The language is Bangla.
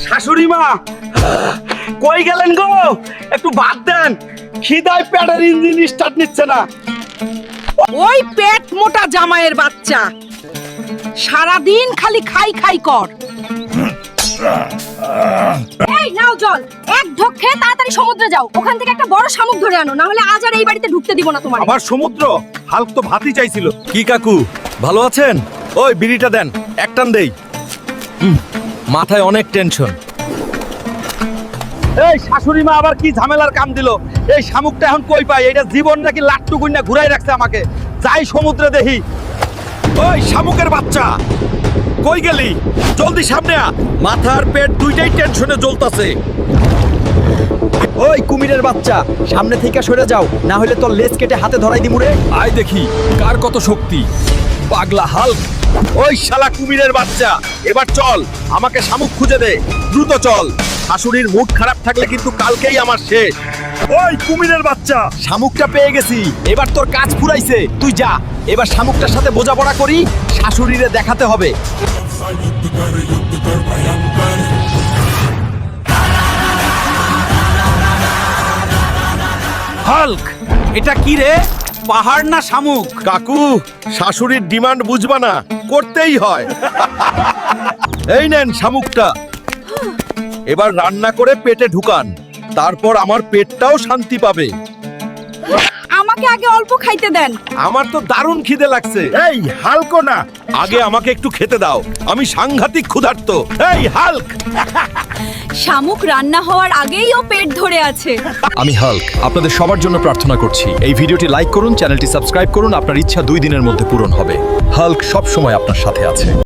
শাশুড়ি মা কই গেলেন গো? একটু ভাত দেন, খিদায় পেটের ইঞ্জিন স্টার্ট নিচ্ছে না। ওই পেট মোটা জামাইয়ের বাচ্চা সারাদিন খালি খাই খাই কর। এই নাও জল, এক ঢোক খেয়ে তাড়াতাড়ি সমুদ্রে যাও, ওখান থেকে একটা বড় শামুক ধরে আনো, না হলে আজ আর এই বাড়িতে ঢুকতে দিব না তোমার। আবার সমুদ্র? হালক তো ভাতই চাইছিল। কি কাকু ভালো আছেন? ওই বিড়িটা দেন, এক টান দেই। মাথায় অনেক টেনশন। এই শাশুড়ি মা আবার কি ঝামেলার কাম দিল? এই শামুকটা এখন কই পাই? এটা জীবন নাকি লাট্টু গুইনা ঘুরাই রাখছে আমাকে। যাই সমুদ্রে দেখি। ওই শামুকের বাচ্চা কই গেলি? জলদি সামনে আ, মাথার পেট দুইটাই টেনশনে জ্বলতাছে। ওই কুমিরের বাচ্চা, সামনে থেকে সরে যাও, না হলে তোর লেজ কেটে হাতে ধরাই দিমু রে। আয় দেখি কার কত শক্তি। পাগলা হাল্ক। ওই শালা কুমিরের বাচ্চা, এবার চল, আমাকে শামুক খুঁজে দে, দ্রুত চল। শাশুড়ির মুড খারাপ থাকলে কিন্তু কালকেই আমার শেষ। ওই কুমিরের বাচ্চা, শামুকটা পেয়ে গেছি, এবার তোর কাজ ফুরাইছে, তুই যা। এবার শামুকটার সাথে বোঝাপড়া করি, শাশুড়িরে দেখাতে হবে। হাল্ক, এটা কি রে? পাহাড় না শামুক? কাকু শাশুড়ির ডিমান্ড বুঝবা না, করতেই হয়। এই নেন শামুকটা, এবার রান্না করে পেটে ঢুকান, তারপর আমার পেটটাও শান্তি পাবে। আমাকে আগে অল্প খাইতে দেন। আমার তো দারুণ খিদে লাগছে। এই হাল্কও না, আগে আমাকে একটু খেতে দাও, আমি সাংঘাতিক ক্ষুধার্ত। এই হাল্ক। শামুক রান্না হওয়ার আগেই ও পেট ধরে আছে। আমি হাল্ক, আপনাদের সবার জন্য প্রার্থনা করছি, এই ভিডিওটি লাইক করুন, চ্যানেলটি সাবস্ক্রাইব করুন, আপনার ইচ্ছা 2 দিনের মধ্যে পূরণ হবে। হাল্ক সব সময় আপনার সাথে আছে।